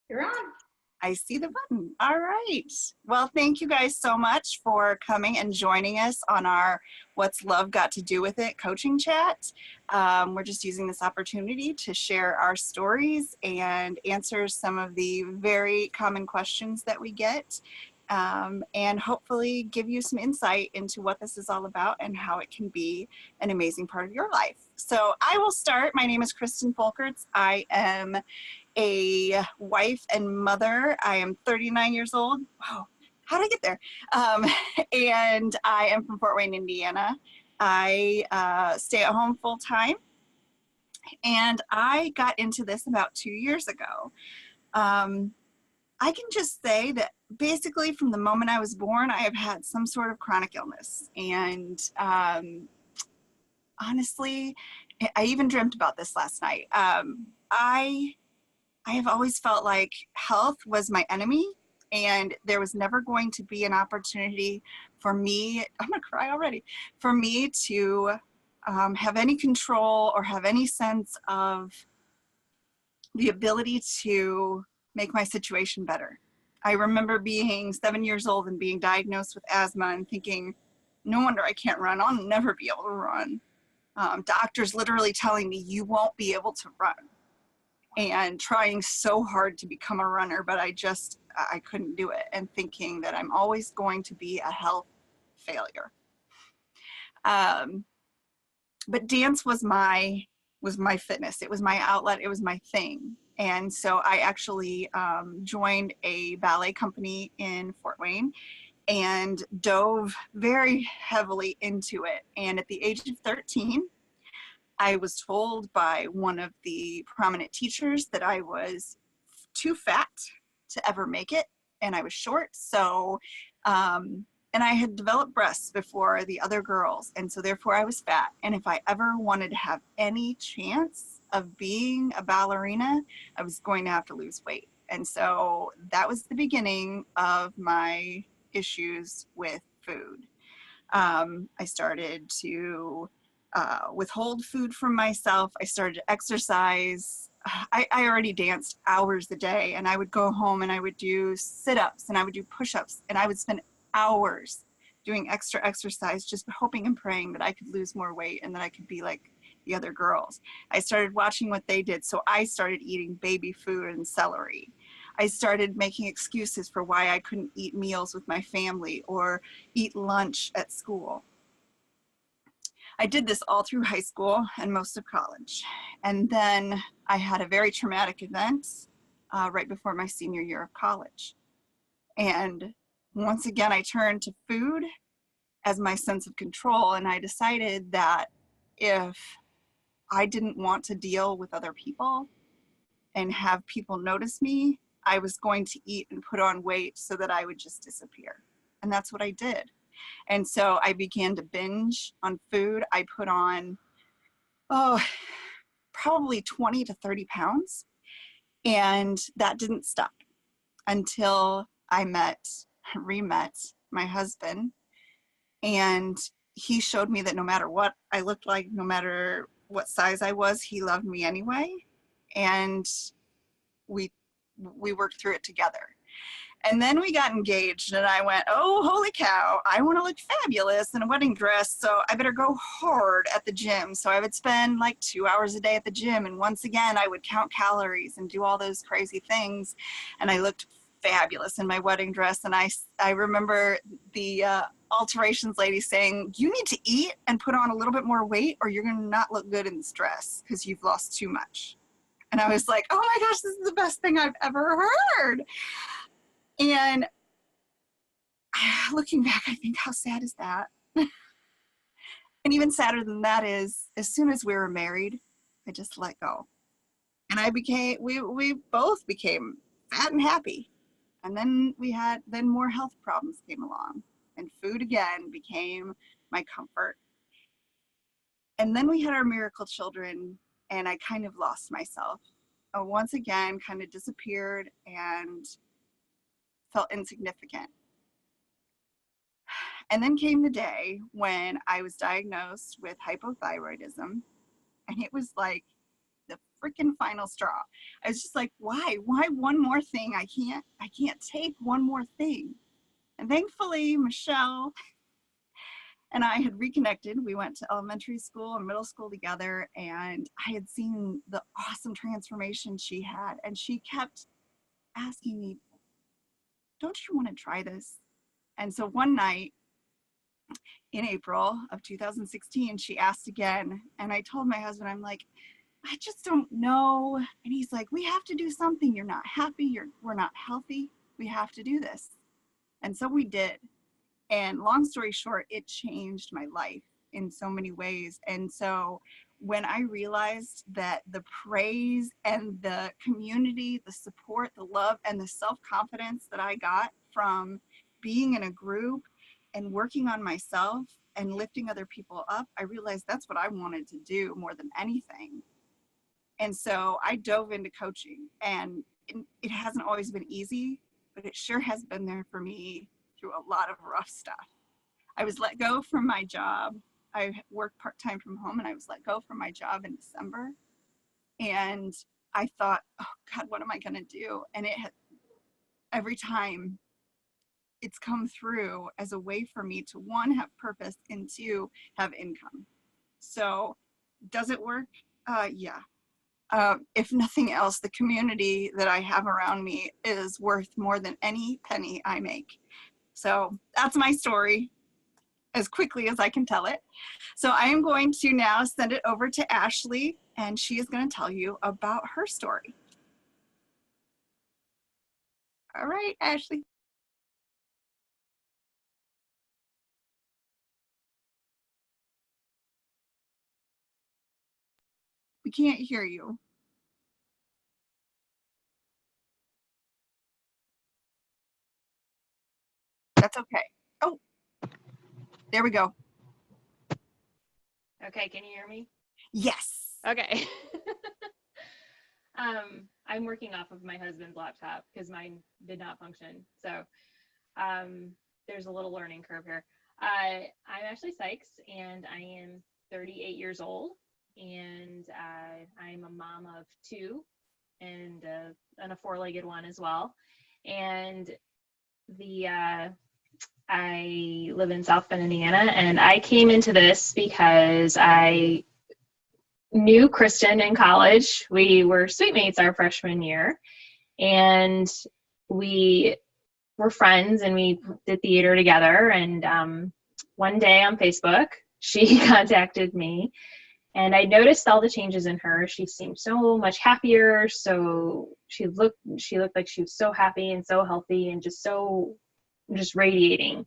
You're on. I see the button. All right. Well, thank you guys so much for coming and joining us on our What's Love Got to Do with It coaching chat. We're just using this opportunity to share our stories and answer some of the very common questions that we get, and hopefully give you some insight into what this is all about and how it can be an amazing part of your life. So I will start. My name is Kristen Folkerts. I am a wife and mother. I am 39 years old. Wow, how did I get there? And I am from Fort Wayne, Indiana. I stay at home full time, and I got into this about 2 years ago. I can just say that basically from the moment I was born, I have had some sort of chronic illness. And honestly, I even dreamt about this last night. I have always felt like health was my enemy, and there was never going to be an opportunity for me, I'm gonna cry already, for me to have any control or have any sense of the ability to make my situation better. I remember being 7 years old and being diagnosed with asthma and thinking, no wonder I can't run, I'll never be able to run. Doctors literally telling me you won't be able to run, and trying so hard to become a runner, but I couldn't do it, and thinking that I'm always going to be a health failure. But dance was my fitness. It was my outlet. It was my thing. And so I actually joined a ballet company in Fort Wayne and dove very heavily into it. And at the age of 13, I was told by one of the prominent teachers that I was too fat to ever make it, and I was short. So, and I had developed breasts before the other girls, and so therefore I was fat. And if I ever wanted to have any chance of being a ballerina, I was going to have to lose weight. And so that was the beginning of my issues with food. I started to withhold food from myself. I started to exercise. I already danced hours a day, and I would go home and I would do sit-ups and I would do push-ups, and I would spend hours doing extra exercise, just hoping and praying that I could lose more weight and that I could be like the other girls. I started watching what they did, so I started eating baby food and celery. I started making excuses for why I couldn't eat meals with my family or eat lunch at school. I did this all through high school and most of college. And then I had a very traumatic event right before my senior year of college. And once again, I turned to food as my sense of control. And I decided that if I didn't want to deal with other people and have people notice me, I was going to eat and put on weight so that I would just disappear. And that's what I did. And so I began to binge on food. I put on, probably 20 to 30 pounds. And that didn't stop until I re-met my husband. And he showed me that no matter what I looked like, no matter what size I was, he loved me anyway. And we worked through it together. And then we got engaged, and I went, oh, holy cow, I want to look fabulous in a wedding dress, so I better go hard at the gym. So I would spend like 2 hours a day at the gym, and once again, I would count calories and do all those crazy things, and I looked fabulous in my wedding dress. And I remember the alterations lady saying, you need to eat and put on a little bit more weight, or you're going to not look good in this dress because you've lost too much. And I was like, oh my gosh, this is the best thing I've ever heard. And looking back, I think, how sad is that? And even sadder than that is, as soon as we were married, I just let go. And we both became fat and happy. And then then more health problems came along, and food again became my comfort. And then we had our miracle children, and I kind of lost myself. I once again kind of disappeared and felt insignificant. And then came the day when I was diagnosed with hypothyroidism, and it was like the freaking final straw. I was just like, why one more thing? I can't take one more thing. And thankfully, Michelle and I had reconnected. We went to elementary school and middle school together, and I had seen the awesome transformation she had. And she kept asking me, don't you want to try this? And so one night in April of 2016, she asked again. And I told my husband, I'm like, I just don't know. And he's like, we have to do something. You're not happy. We're not healthy. We have to do this. And so we did. And long story short, it changed my life in so many ways. And so when I realized that the praise and the community, the support, the love, and the self-confidence that I got from being in a group and working on myself and lifting other people up, I realized that's what I wanted to do more than anything. And so I dove into coaching, and it hasn't always been easy, but it sure has been there for me through a lot of rough stuff. I was let go from my job. I worked part-time from home, and I was let go from my job in December. And I thought, oh God, what am I going to do? And every time it's come through as a way for me to, one, have purpose, and two, have income. So does it work? Yeah. If nothing else, the community that I have around me is worth more than any penny I make. So that's my story as quickly as I can tell it. So I am going to now send it over to Ashley, and she is going to tell you about her story. All right, Ashley. We can't hear you. That's okay. Oh, there we go. Okay, can you hear me? Yes. Okay. I'm working off of my husband's laptop because mine did not function. So there's a little learning curve here. I'm Ashley Sykes, and I am 38 years old, and I'm a mom of two and a four-legged one as well. And I live in South Bend, Indiana, and I came into this because I knew Kristen in college. We were suite mates our freshman year, and we were friends, and we did theater together. And one day on Facebook, she contacted me, and I noticed all the changes in her. She seemed so much happier. So she looked like she was so happy and so healthy and just radiating.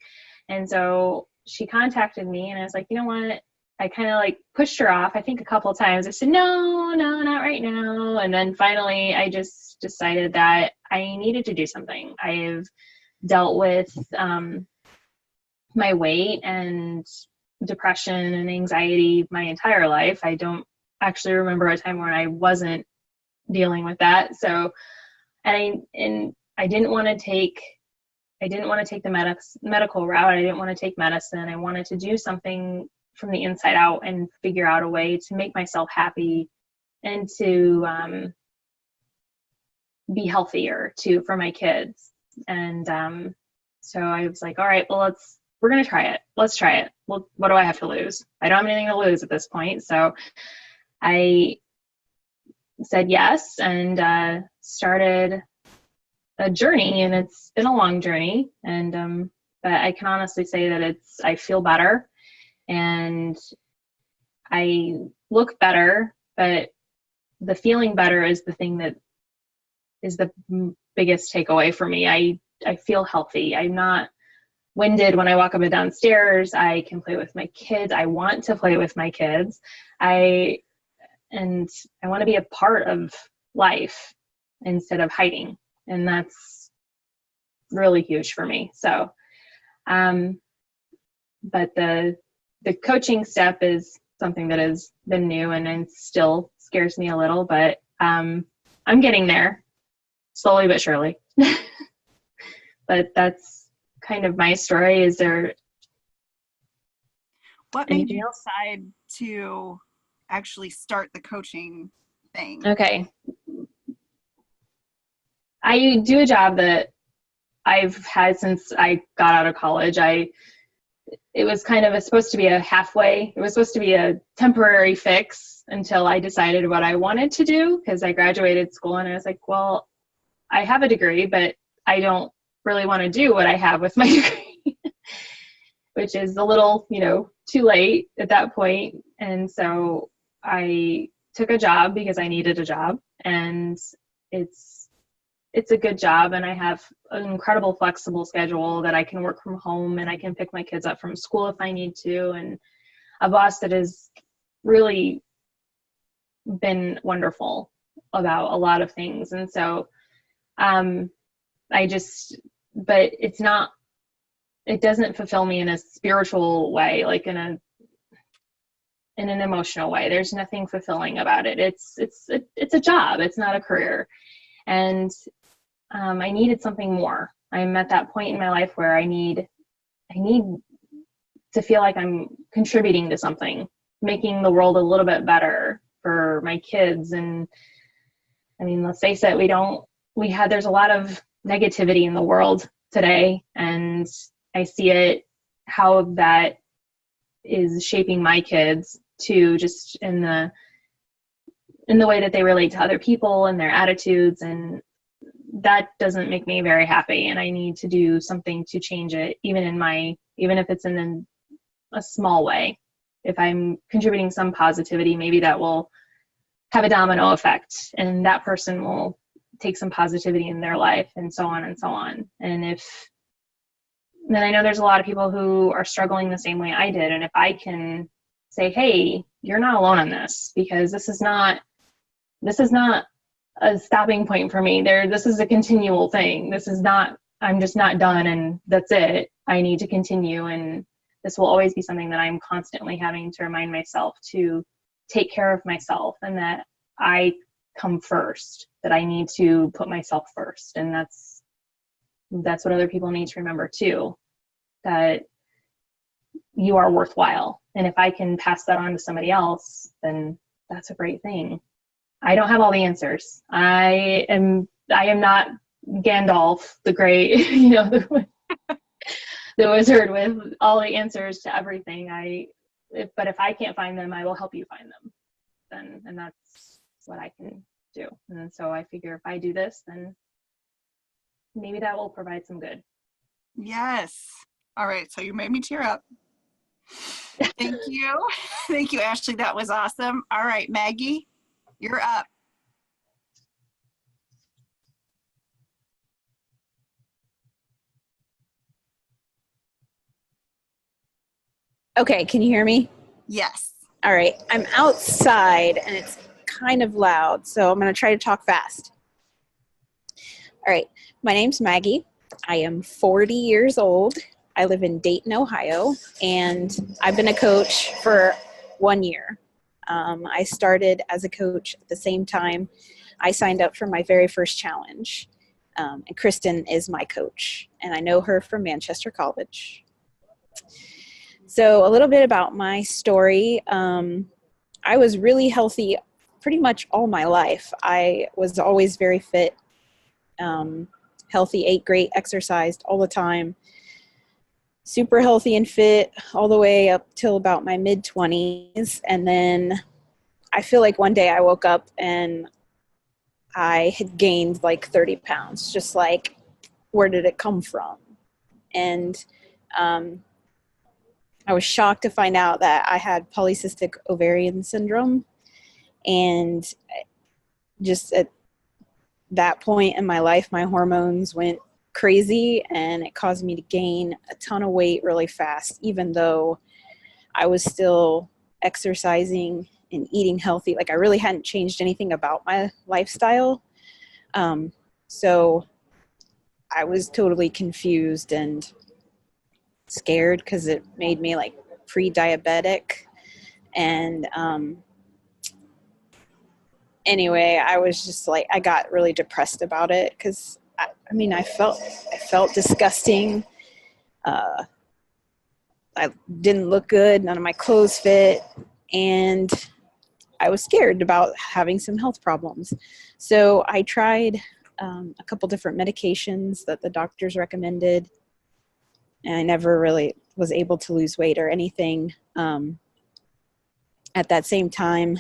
And so she contacted me, and I was like, you know what? I kind of like pushed her off, I think a couple of times. I said, no, not right now. And then finally, I just decided that I needed to do something. I've dealt with my weight and depression and anxiety my entire life. I don't actually remember a time when I wasn't dealing with that. So, and I didn't want to take the medical route. I didn't want to take medicine. I wanted to do something from the inside out and figure out a way to make myself happy and to be healthier too for my kids. And so I was like, all right, well, we're going to try it. Let's try it. Well, what do I have to lose? I don't have anything to lose at this point. So I said yes and started a journey, and it's been a long journey. And but I can honestly say that I feel better and I look better, but the feeling better is the thing that is the biggest takeaway for me. I feel healthy. I'm not winded when I walk up and down stairs. I can play with my kids. I want to play with my kids. I want to be a part of life instead of hiding. And that's really huge for me. So, but the coaching step is something that has been new and it still scares me a little, but I'm getting there slowly but surely. But that's kind of my story. Is there what made you decide to actually start the coaching thing? Okay. I do a job that I've had since I got out of college. It was kind of supposed to be a halfway. It was supposed to be a temporary fix until I decided what I wanted to do, because I graduated school and I was like, well, I have a degree, but I don't really want to do what I have with my degree, which is a little, too late at that point. And so I took a job because I needed a job, and it's a good job, and I have an incredible flexible schedule that I can work from home, and I can pick my kids up from school if I need to, and a boss that has really been wonderful about a lot of things. And so but it doesn't fulfill me in a spiritual way, like in an emotional way. There's nothing fulfilling about it. It's a job. It's not a career. And I needed something more. I'm at that point in my life where I need to feel like I'm contributing to something, making the world a little bit better for my kids. And I mean, let's face it, there's a lot of negativity in the world today, and I see it, how that is shaping my kids too, just in the way that they relate to other people and their attitudes, and that doesn't make me very happy, and I need to do something to change it, even if it's in a small way. If I'm contributing some positivity, maybe that will have a domino effect, and that person will take some positivity in their life, and so on and so on. And then I know there's a lot of people who are struggling the same way I did, and if I can say, hey, you're not alone on this, because this is not a stopping point for me. This is a continual thing. I'm just not done and that's it. I need to continue, and this will always be something that I'm constantly having to remind myself to take care of myself, and that I come first, that I need to put myself first. And that's what other people need to remember too, that you are worthwhile. And if I can pass that on to somebody else, then that's a great thing. I don't have all the answers. I am not Gandalf the Great, the wizard with all the answers to everything. But if I can't find them, I will help you find them. And that's what I can do. And so I figure if I do this, then maybe that will provide some good. Yes. All right. So you made me tear up. Thank you. Thank you, Ashley. That was awesome. All right, Maggie, you're up. Okay, can you hear me? Yes. All right, I'm outside and it's kind of loud, so I'm going to try to talk fast. All right, my name's Maggie. I am 40 years old. I live in Dayton, Ohio, and I've been a coach for 1 year. I started as a coach at the same time I signed up for my very first challenge. And Kristen is my coach, and I know her from Manchester College. So a little bit about my story. I was really healthy pretty much all my life. I was always very fit, healthy, ate great, exercised all the time, super healthy and fit all the way up till about my mid-20s. And then I feel like one day I woke up and I had gained like 30 pounds, just like, where did it come from? And I was shocked to find out that I had polycystic ovarian syndrome. And just at that point in my life, my hormones went crazy, and it caused me to gain a ton of weight really fast, even though I was still exercising and eating healthy. Like, I really hadn't changed anything about my lifestyle. So I was totally confused and scared because it made me like pre-diabetic. And anyway, I was just like, I got really depressed about it because I felt disgusting. I didn't look good. None of my clothes fit. And I was scared about having some health problems. So I tried a couple different medications that the doctors recommended, and I never really was able to lose weight or anything. At that same time,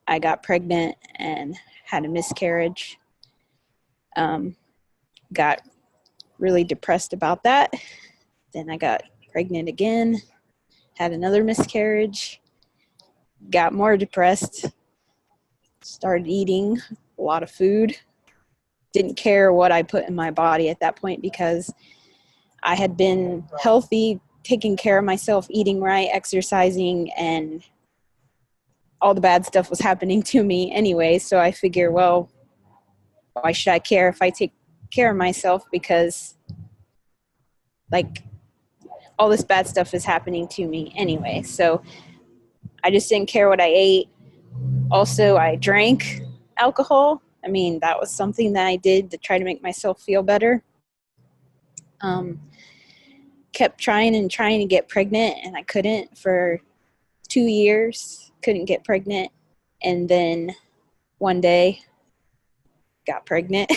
I got pregnant and had a miscarriage. Got really depressed about that. Then I got pregnant again, had another miscarriage, got more depressed, started eating a lot of food. Didn't care what I put in my body at that point because I had been healthy, taking care of myself, eating right, exercising, and all the bad stuff was happening to me anyway. So I figure, well, why should I care if I take care of myself? Because like all this bad stuff is happening to me anyway. So I just didn't care what I ate. Also, I drank alcohol. I mean, that was something that I did to try to make myself feel better. Kept trying to get pregnant, and I couldn't for 2 years. Couldn't get pregnant. And then one day, got pregnant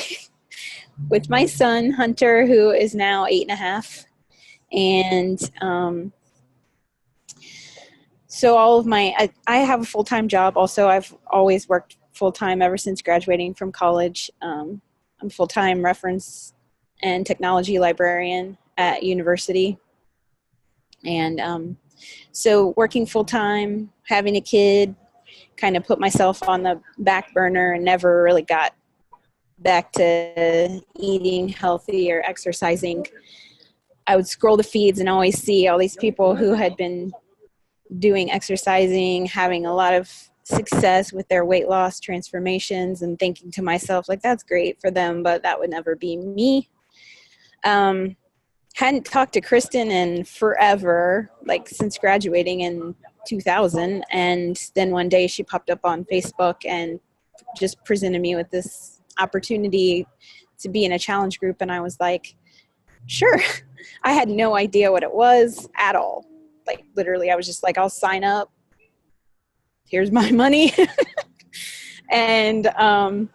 with my son, Hunter, who is now 8.5. And so all of I have a full-time job. Also, I've always worked full-time ever since graduating from college. I'm a full-time reference and technology librarian at university. And so working full-time, having a kid, kind of put myself on the back burner and never really got back to eating healthy or exercising. I would scroll the feeds and always see all these people who had been doing exercising, having a lot of success with their weight loss transformations, and thinking to myself, like, that's great for them, but that would never be me. Hadn't talked to Kristen in forever, like since graduating in 2000. And then one day she popped up on Facebook and just presented me with this opportunity to be in a challenge group. And I was like, sure. I had no idea what it was at all. Like literally, I was just like, I'll sign up. Here's my money. And I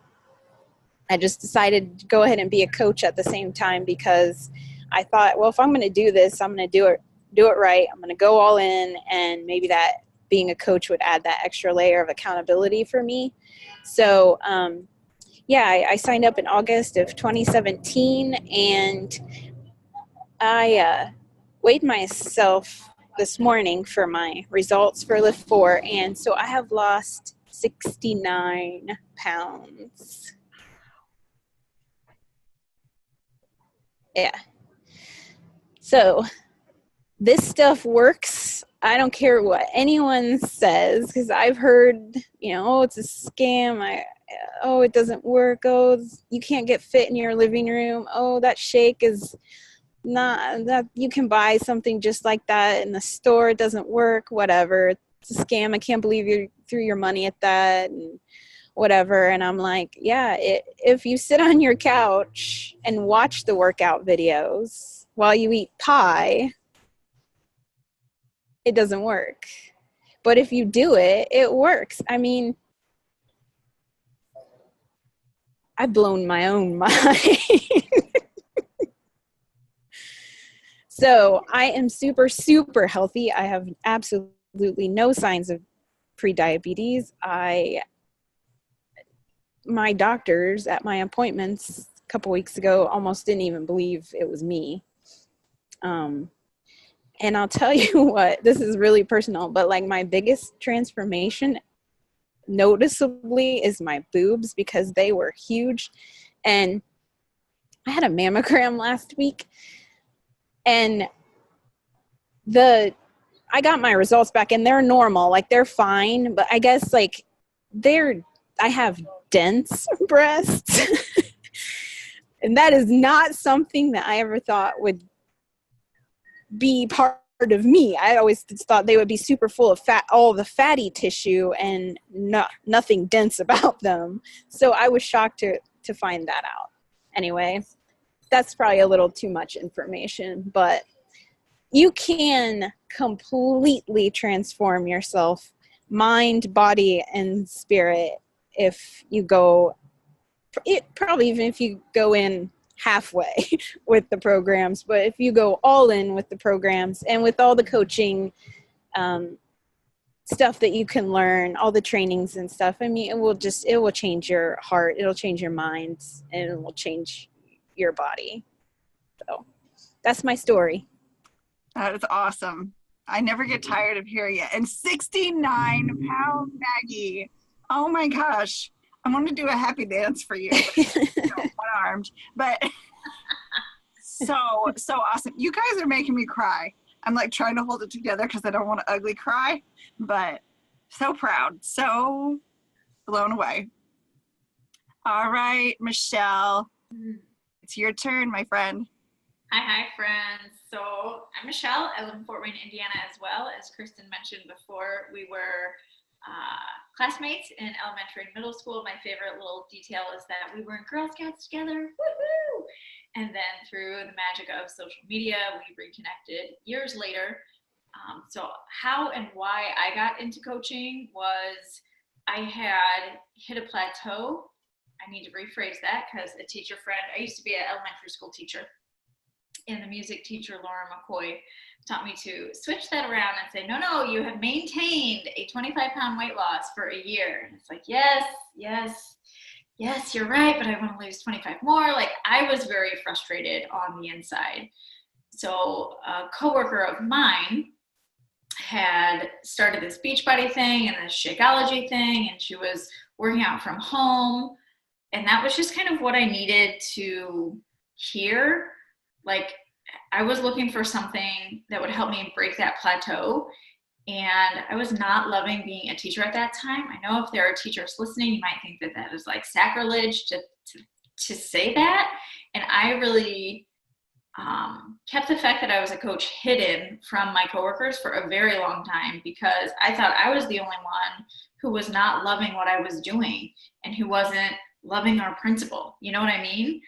just decided to go ahead and be a coach at the same time, because I thought, well, if I'm going to do this, I'm going to do it right. I'm going to go all in, and maybe that being a coach would add that extra layer of accountability for me. So, I signed up in August of 2017, and I weighed myself this morning for my results for Lift 4, and so I have lost 69 pounds. Yeah. So this stuff works. I don't care what anyone says, because I've heard, oh, it's a scam. It doesn't work. Oh, you can't get fit in your living room. Oh, that shake is not that, you can buy something just like that in the store. It doesn't work. Whatever. It's a scam. I can't believe you threw your money at that and whatever. And I'm like, yeah, if you sit on your couch and watch the workout videos while you eat pie, it doesn't work. But if you do it, it works. I mean, I've blown my own mind. So I am super, super healthy. I have absolutely no signs of prediabetes. My doctors at my appointments a couple weeks ago almost didn't even believe it was me. And I'll tell you what, this is really personal, but like my biggest transformation noticeably is my boobs, because they were huge. And I had a mammogram last week, and I got my results back, and they're normal, like they're fine, but I guess like I have dense breasts. And that is not something that I ever thought would be part of me. I always thought they would be super full of fat, all the fatty tissue, and nothing dense about them. So I was shocked to find that out. Anyway, that's probably a little too much information, but you can completely transform yourself mind, body, and spirit if you go, probably even if you go in halfway with the programs, but if you go all in with the programs and with all the coaching stuff that you can learn, all the trainings and stuff, I mean, it will change your heart, it'll change your mind, and it will change your body. So that's my story. That is awesome. I never get tired of hearing it. And 69-pound Maggie. Oh my gosh. I want to do a happy dance for you. One-armed. But so awesome. You guys are making me cry. I'm like trying to hold it together because I don't want to ugly cry. But so proud. So blown away. All right, Michelle. It's your turn, my friend. Hi, friends. So I'm Michelle. I live in Fort Wayne, Indiana as well. As Kristen mentioned before, we were classmates in elementary and middle school. My favorite little detail is that we were in Girl Scouts together. Woohoo! And then through the magic of social media, we reconnected years later. So how and why I got into coaching was I had hit a plateau. I need to rephrase that because a teacher friend, I used to be an elementary school teacher, and the music teacher, Laura McCoy, taught me to switch that around and say, no, you have maintained a 25-pound weight loss for a year. And it's like, yes, you're right, but I want to lose 25 more. Like, I was very frustrated on the inside. So a coworker of mine had started this Beachbody thing and this Shakeology thing, and she was working out from home. And that was just kind of what I needed to hear. Like, I was looking for something that would help me break that plateau. And I was not loving being a teacher at that time. I know if there are teachers listening, you might think that that is like sacrilege to say that. And I really kept the fact that I was a coach hidden from my coworkers for a very long time, because I thought I was the only one who was not loving what I was doing and who wasn't loving our principal. You know what I mean?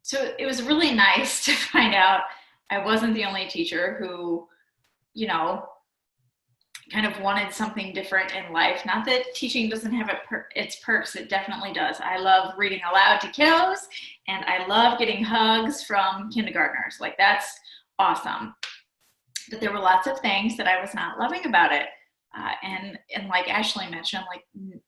So it was really nice to find out I wasn't the only teacher who, you know, kind of wanted something different in life. Not that teaching doesn't have its perks, it definitely does. I love reading aloud to kiddos, and I love getting hugs from kindergartners. Like, that's awesome. But there were lots of things that I was not loving about it. And like Ashley mentioned, like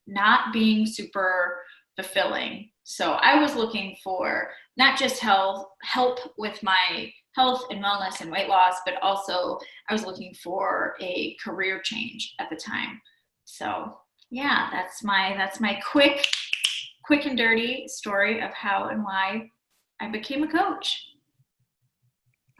not being super fulfilling. So I was looking for not just help with my health and wellness and weight loss, but also I was looking for a career change at the time. So yeah, that's my quick and dirty story of how and why I became a coach.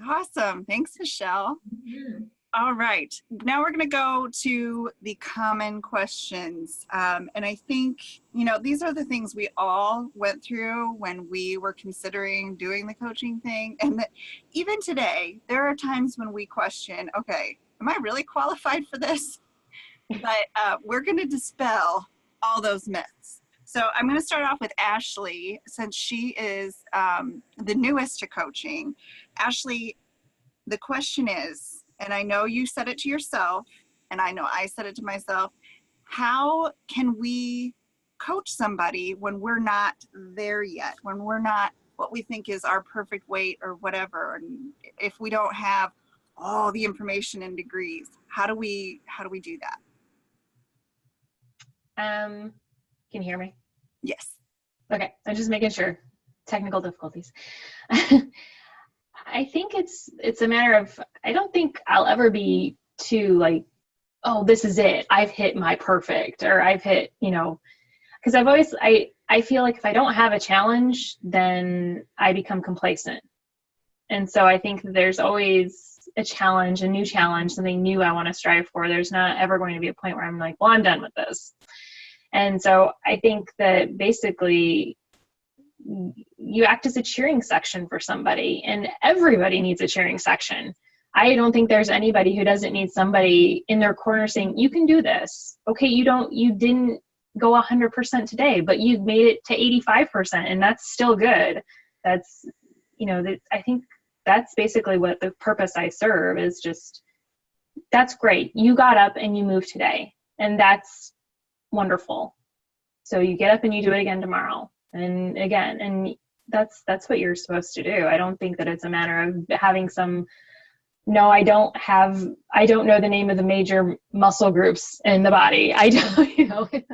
Awesome. Thanks, Michelle. Mm-hmm. All right. Now we're going to go to the common questions. And I think, you know, these are the things we all went through when we were considering doing the coaching thing. And that even today, there are times when we question, okay, am I really qualified for this? But we're going to dispel all those myths. So I'm going to start off with Ashley, since she is the newest to coaching. Ashley, the question is, and I know you said it to yourself, and I know I said it to myself, how can we coach somebody when we're not there yet, when we're not what we think is our perfect weight or whatever, and if we don't have all the information and degrees, how do we do that? Can you hear me? Yes. Okay, I'm just making sure. Technical difficulties. I think it's a matter of, I don't think I'll ever be too like, oh, this is it. I've hit my perfect, or I've hit, you know, because I feel like if I don't have a challenge, then I become complacent. And so I think there's always a challenge, a new challenge, something new I want to strive for. There's not ever going to be a point where I'm like, well, I'm done with this. And so I think that basically you act as a cheering section for somebody, and everybody needs a cheering section. I don't think there's anybody who doesn't need somebody in their corner saying, you can do this. Okay, you didn't go 100% today, but you made it to 85%, and that's still good. That's, you know, I think that's basically what the purpose I serve is, just that's great. You got up and you moved today, and that's wonderful. So you get up and you do it again tomorrow and again, and that's what you're supposed to do. I don't think that it's a matter of having some, no, I don't know the name of the major muscle groups in the body. I don't,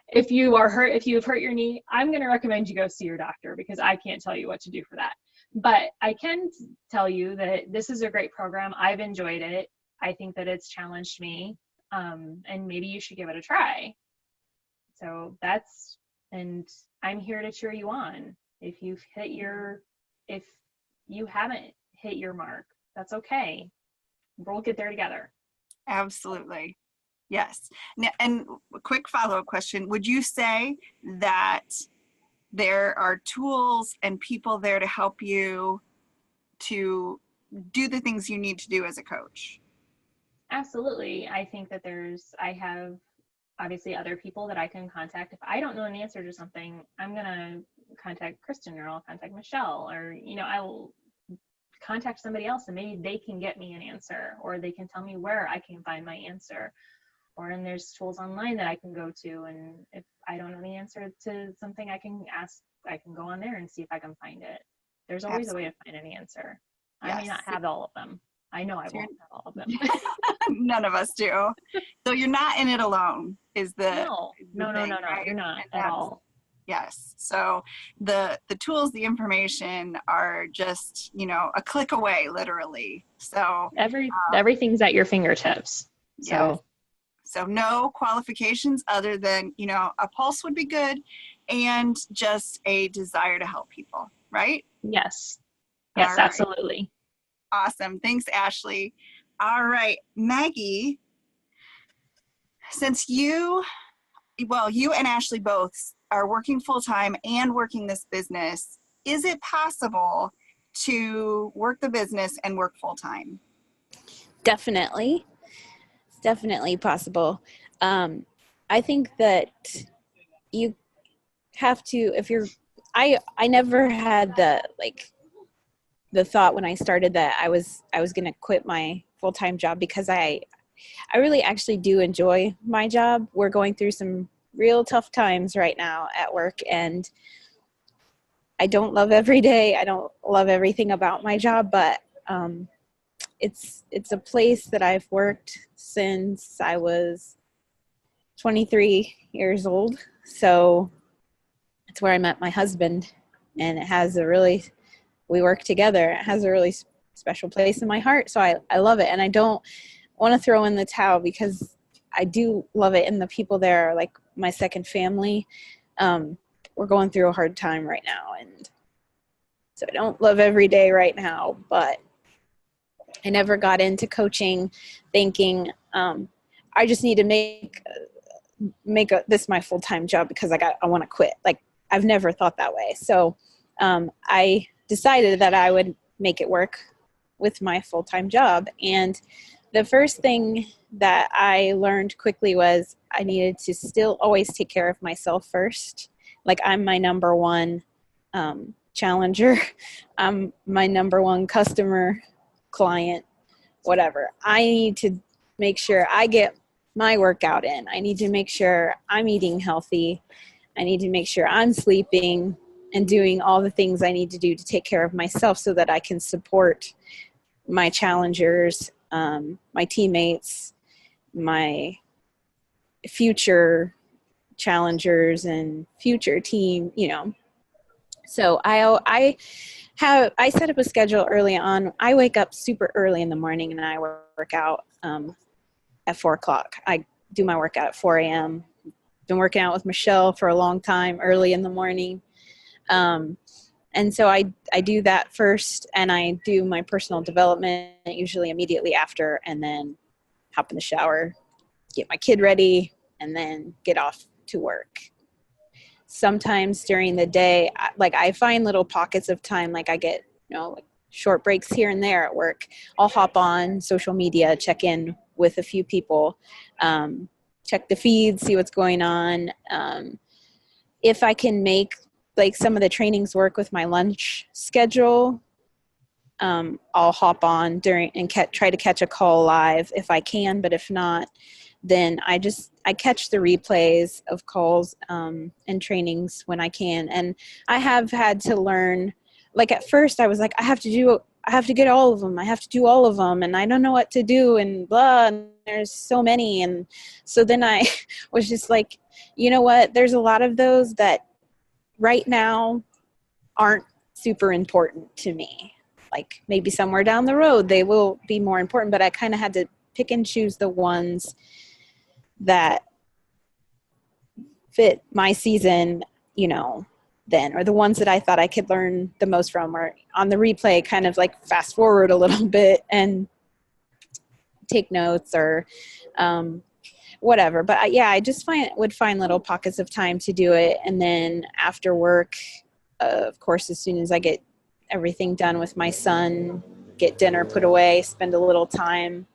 if you've hurt your knee, I'm going to recommend you go see your doctor, because I can't tell you what to do for that. But I can tell you that this is a great program. I've enjoyed it. I think that it's challenged me, and maybe you should give it a try. So and I'm here to cheer you on. If you haven't hit your mark, that's okay. We'll get there together. Absolutely. Yes. And a quick follow-up question. Would you say that there are tools and people there to help you to do the things you need to do as a coach? Absolutely. I think that I have obviously other people that I can contact. If I don't know an answer to something, I'm going to contact Kristen, or I'll contact Michelle, or, I'll contact somebody else, and maybe they can get me an answer, or they can tell me where I can find my answer. And there's tools online that I can go to. And if I don't know the answer to something, I can go on there and see if I can find it. There's always a way to find an answer. Yes. I may not have all of them. I know I won't have all of them. None of us do. So you're not in it alone is the No, right? You're not at all. Yes. So the tools, the information are just, a click away, literally. So everything's at your fingertips. So no qualifications other than, a pulse would be good and just a desire to help people, right? Yes. Yes, right. Absolutely. Awesome. Thanks, Ashley. All right, Maggie, since you and Ashley both are working full-time and working this business, is it possible to work the business and work full-time? Definitely. It's definitely possible. I think that you have to, I never had the thought when I started that I was going to quit my full-time job, because I really actually do enjoy my job. We're going through some real tough times right now at work, and I don't love every day. I don't love everything about my job, but it's a place that I've worked since I was 23 years old. So it's where I met my husband, and we work together. It has a really special place in my heart. So I love it. And I don't want to throw in the towel, because I do love it. And the people there are like my second family. We're going through a hard time right now. And so I don't love every day right now, but I never got into coaching thinking, I just need to make this my full-time job because I want to quit. Like, I've never thought that way. So I decided that I would make it work with my full-time job. And the first thing that I learned quickly was I needed to still always take care of myself first. Like, I'm my number one challenger. I'm my number one customer, client, whatever. I need to make sure I get my workout in. I need to make sure I'm eating healthy. I need to make sure I'm sleeping and doing all the things I need to do to take care of myself so that I can support my challengers, my teammates, my future challengers and future team, So I set up a schedule early on. I wake up super early in the morning and I work out at 4 o'clock. I do my workout at 4 a.m. Been working out with Michelle for a long time, early in the morning. And so I do that first, and I do my personal development usually immediately after, and then hop in the shower, get my kid ready, and then get off to work. Sometimes during the day, I find little pockets of time, like I get, short breaks here and there at work. I'll hop on social media, check in with a few people, check the feed, see what's going on. If I can make some of the trainings work with my lunch schedule, I'll hop on during and try to catch a call live if I can, but if not, then I catch the replays of calls and trainings when I can. And I have had to learn, like at first I was like, I have to get all of them. I have to do all of them, and I don't know what to do, and blah, and there's so many. And so then I was just like, you know what? There's a lot of those that right now aren't super important to me. Like maybe somewhere down the road, they will be more important, but I kind of had to pick and choose the ones that fit my season, then, or the ones that I thought I could learn the most from, or on the replay, kind of like fast forward a little bit and take notes or whatever. But I just would find little pockets of time to do it. And then after work, of course, as soon as I get everything done with my son, get dinner put away, spend a little time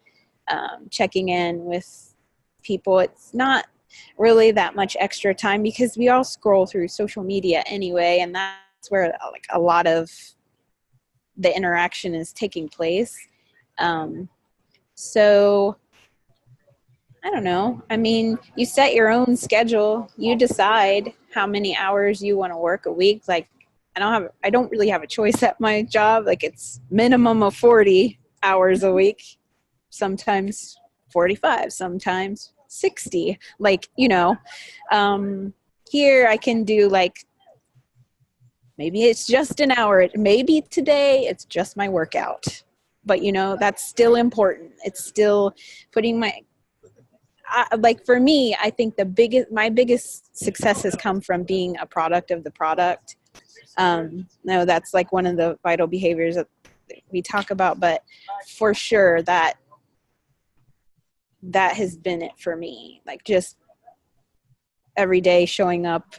checking in with people. It's not really that much extra time because we all scroll through social media anyway, and that's where like a lot of the interaction is taking place. So I don't know. I mean, you set your own schedule. You decide how many hours you want to work a week. Like I don't really have a choice at my job. Like it's minimum of 40 hours a week, sometimes 45, sometimes 60. Like, here I can do like, maybe it's just an hour. Maybe today it's just my workout, but that's still important. It's still putting like for me, I think my biggest success has come from being a product of the product. No, that's like one of the vital behaviors that we talk about, but for sure that has been it for me. Like just every day showing up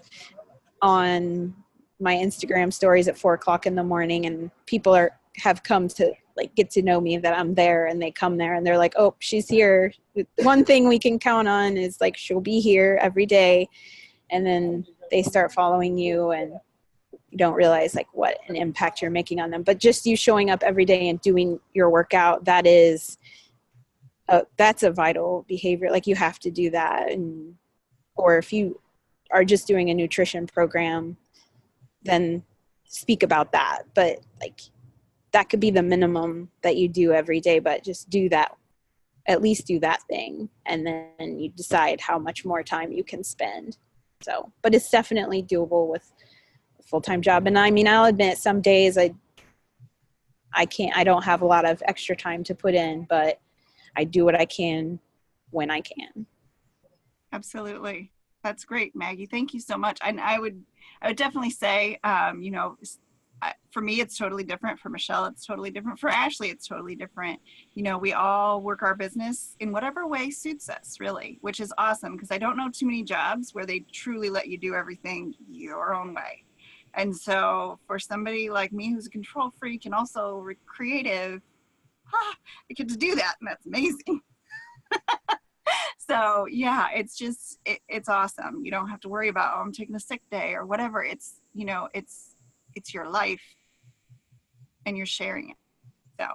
on my Instagram stories at 4:00 in the morning, and people have come to like get to know me, that I'm there, and they come there and they're like, oh, she's here. One thing we can count on is like she'll be here every day. And then they start following you, and you don't realize like what an impact you're making on them. But just you showing up every day and doing your workout, that's a vital behavior. Like you have to do that. Or if you are just doing a nutrition program, then speak about that. But like that could be the minimum that you do every day, but just do that, at least do that thing. And then you decide how much more time you can spend. So, but it's definitely doable with a full-time job. And I mean, I'll admit some days I don't have a lot of extra time to put in, but I do what I can when I can. Absolutely. That's great, Maggie. Thank you so much. And I would definitely say, for me, it's totally different. For Michelle, it's totally different. For Ashley, it's totally different. We all work our business in whatever way suits us, really, which is awesome, because I don't know too many jobs where they truly let you do everything your own way. And so for somebody like me who's a control freak and also creative, I get to do that, and that's amazing. So yeah, it's just, it's awesome. You don't have to worry about, I'm taking a sick day or whatever. It's, it's your life and you're sharing it. So,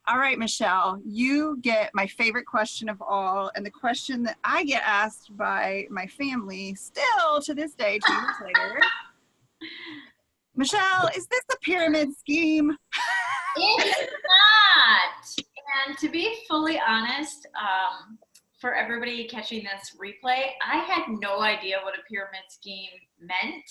all right, Michelle, you get my favorite question of all, and the question that I get asked by my family still to this day, 2 years later. Michelle, is this a pyramid scheme? It's not. And to be fully honest, for everybody catching this replay, I had no idea what a pyramid scheme meant.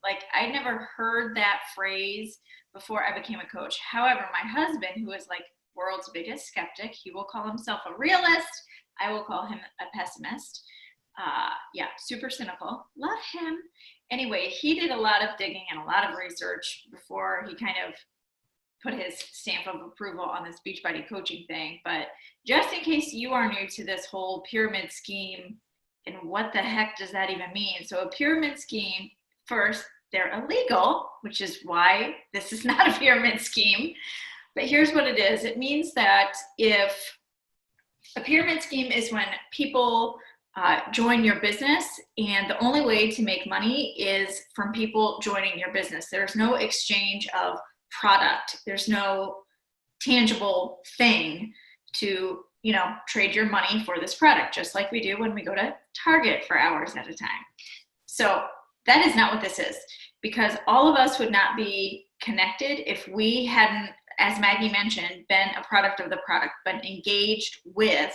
Like, I never heard that phrase before I became a coach. However, my husband, who is like world's biggest skeptic, he will call himself a realist. I will call him a pessimist. Super cynical. Love him. Anyway, he did a lot of digging and a lot of research before he kind of put his stamp of approval on this Beachbody coaching thing. But just in case you are new to this whole pyramid scheme and what the heck does that even mean? So a pyramid scheme, first, they're illegal, which is why this is not a pyramid scheme. But here's what it is. It means that if a pyramid scheme is when people join your business, and the only way to make money is from people joining your business. There's no exchange of product. There's no tangible thing to, you know, trade your money for this product, just like we do when we go to Target for hours at a time. So that is not what this is, because all of us would not be connected if we hadn't, as Maggie mentioned, been a product of the product, but engaged with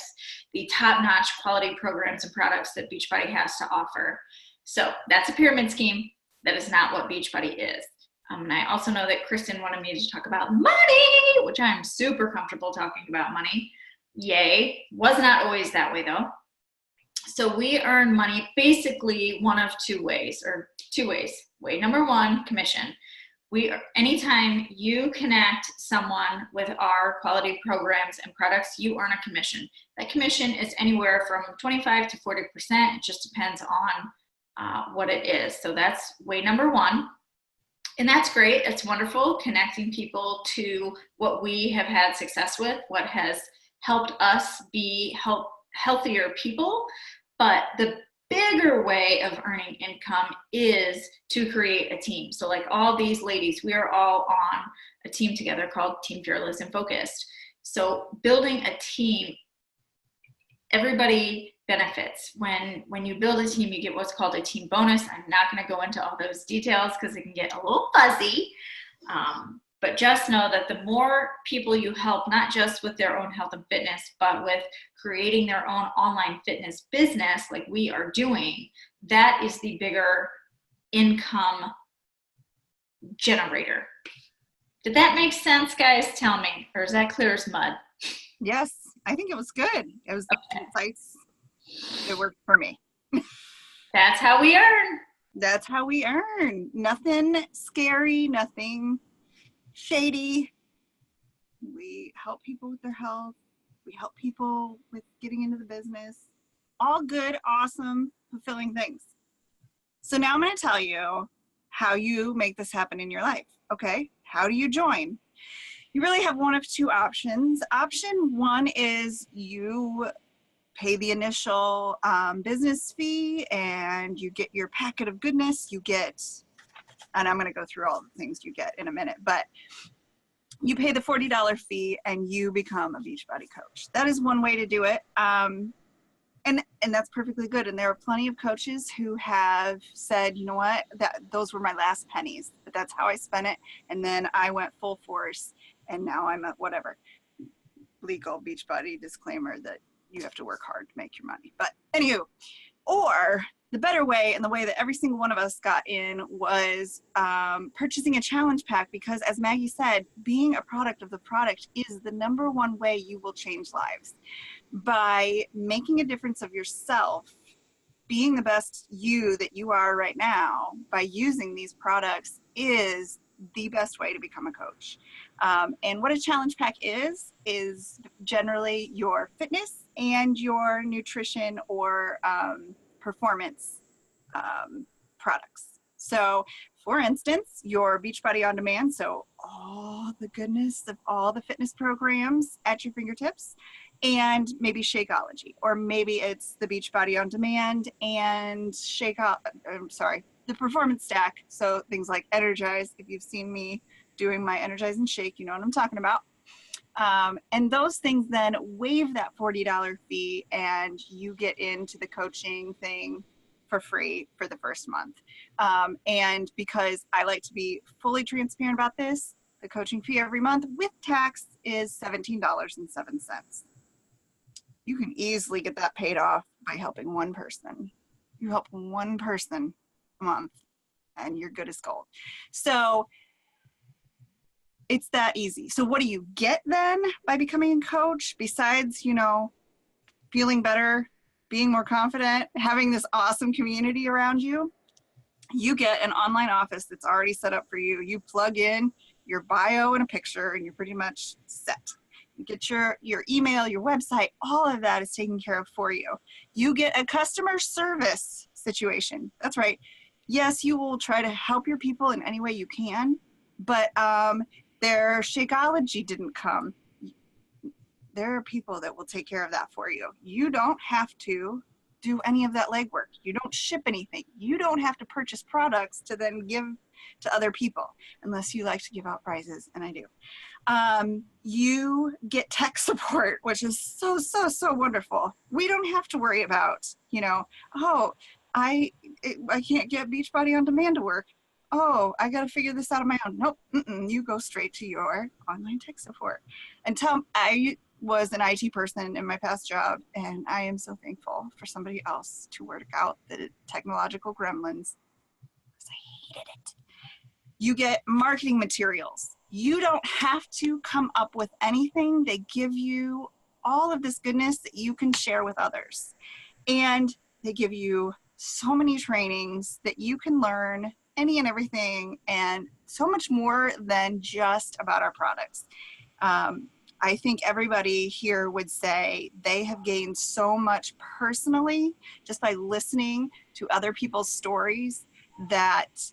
the top-notch quality programs and products that Beachbody has to offer. So that's a pyramid scheme. That is not what Beachbody is. And I also know that Kristen wanted me to talk about money, which I'm super comfortable talking about money. Yay. Was not always that way though. So we earn money basically one of two ways, or two ways. Way number one, commission. Anytime you connect someone with our quality programs and products, you earn a commission. That commission is anywhere from 25 to 40%. It just depends on what it is. So that's way number one. And that's great. It's wonderful connecting people to what we have had success with, what has helped us be healthier people. But the bigger way of earning income is to create a team. So like all these ladies, we are all on a team together called Team Fearless and Focused. So building a team, everybody benefits. When you build a team, you get what's called a team bonus. I'm not going to go into all those details because it can get a little fuzzy. But just know that the more people you help, not just with their own health and fitness, but with creating their own online fitness business like we are doing, that is the bigger income generator. Did that make sense, guys? Tell me. Or is that clear as mud? Yes, I think it was good. It was concise. It worked for me. That's how we earn. That's how we earn. Nothing scary, nothing shady. We help people with their health. We help people with getting into the business. All good, awesome, fulfilling things. So now I'm going to tell you how you make this happen in your life. Okay? How do you join? You really have one of two options. Option one is you pay the initial business fee and you get your packet of goodness. You get, and I'm going to go through all the things you get in a minute, but you pay the $40 fee and you become a Beachbody coach. That is one way to do it. And that's perfectly good. And there are plenty of coaches who have said, you know what, those were my last pennies, but that's how I spent it. And then I went full force and now I'm at whatever. Legal Beachbody disclaimer that you have to work hard to make your money. But anywho, or the better way, and the way that every single one of us got in, was purchasing a challenge pack, because as Maggie said, being a product of the product is the number one way you will change lives. By making a difference of yourself, being the best you that you are right now, by using these products is the best way to become a coach. And what a challenge pack is generally your fitness and your nutrition or performance products. So for instance, your Beachbody On Demand, so all the goodness of all the fitness programs at your fingertips, and maybe Shakeology, or maybe it's the Beachbody On Demand and the Performance Stack. So things like Energize, if you've seen me doing my Energize and Shake, you know what I'm talking about. And those things then waive that $40 fee and you get into the coaching thing for free for the first month. And because I like to be fully transparent about this, the coaching fee every month with tax is $17.07. You can easily get that paid off by helping one person. You help one person a month and you're good as gold. So it's that easy. So what do you get then by becoming a coach, besides, feeling better, being more confident, having this awesome community around you? You get an online office that's already set up for you. You plug in your bio and a picture and you're pretty much set. You get your email, your website, all of that is taken care of for you. You get a customer service situation. That's right. Yes, you will try to help your people in any way you can, but their Shakeology didn't come. There are people that will take care of that for you. You don't have to do any of that legwork. You don't ship anything. You don't have to purchase products to then give to other people, unless you like to give out prizes, and I do. You get tech support, which is so, so, so wonderful. We don't have to worry about, you know, oh, I can't get Beachbody on demand to work. Oh, I got to figure this out on my own. Nope, you go straight to your online tech support. I was an IT person in my past job, and I am so thankful for somebody else to work out the technological gremlins, because I hated it. You get marketing materials. You don't have to come up with anything. They give you all of this goodness that you can share with others. And they give you so many trainings that you can learn any and everything, and so much more than just about our products. I think everybody here would say they have gained so much personally just by listening to other people's stories, that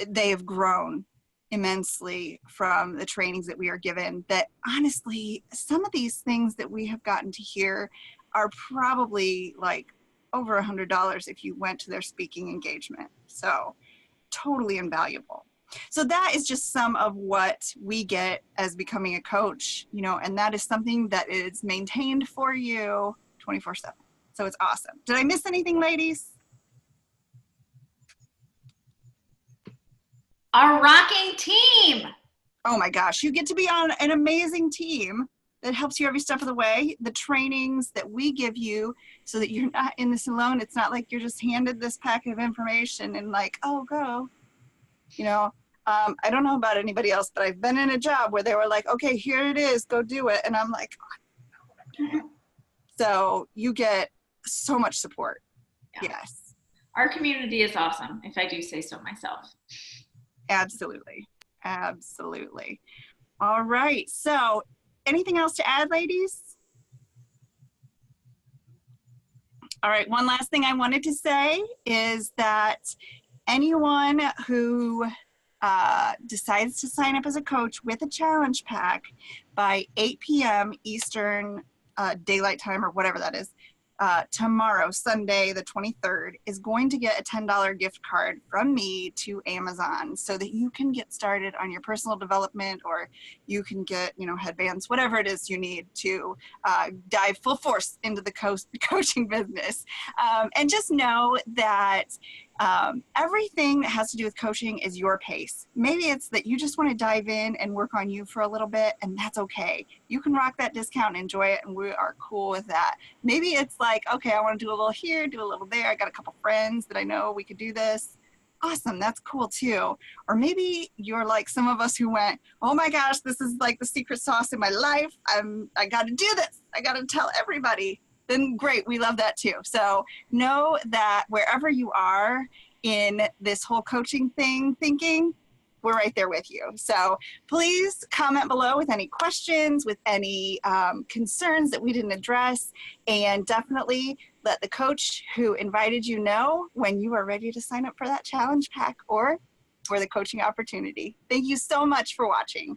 they have grown immensely from the trainings that we are given. That honestly, some of these things that we have gotten to hear are probably like over $100 if you went to their speaking engagement. So totally invaluable. So that is just some of what we get as becoming a coach, you know, and that is something that is maintained for you 24/7. So it's awesome. Did I miss anything, ladies? Our rocking team. Oh my gosh, you get to be on an amazing team that helps you every step of the way. The trainings that we give you, so that you're not in this alone. It's not like you're just handed this packet of information and like, oh, go. You know, I don't know about anybody else, but I've been in a job where they were like, okay, here it is, go do it. And I'm like, oh, so you get so much support. Yeah. Yes. Our community is awesome, if I do say so myself. Absolutely. Absolutely. All right. So anything else to add, ladies? All right. One last thing I wanted to say is that anyone who decides to sign up as a coach with a challenge pack by 8 p.m. Eastern daylight time, or whatever that is, tomorrow, Sunday, the 23rd, is going to get a $10 gift card from me to Amazon, so that you can get started on your personal development, or you can get, you know, headbands, whatever it is you need to dive full force into the coaching business. And just know that everything that has to do with coaching is your pace. Maybe it's that you just want to dive in and work on you for a little bit, and that's okay. You can rock that discount and enjoy it, and we are cool with that. Maybe it's like, okay, I want to do a little here, do a little there. I got a couple friends that I know we could do this. Awesome, that's cool too. Or maybe you're like some of us who went, oh my gosh, this is like the secret sauce in my life. I got to do this. I got to tell everybody. Then great, we love that too. So know that wherever you are in this whole coaching thing thinking, we're right there with you. So please comment below with any questions, with any concerns that we didn't address, and definitely let the coach who invited you know when you are ready to sign up for that challenge pack or for the coaching opportunity. Thank you so much for watching.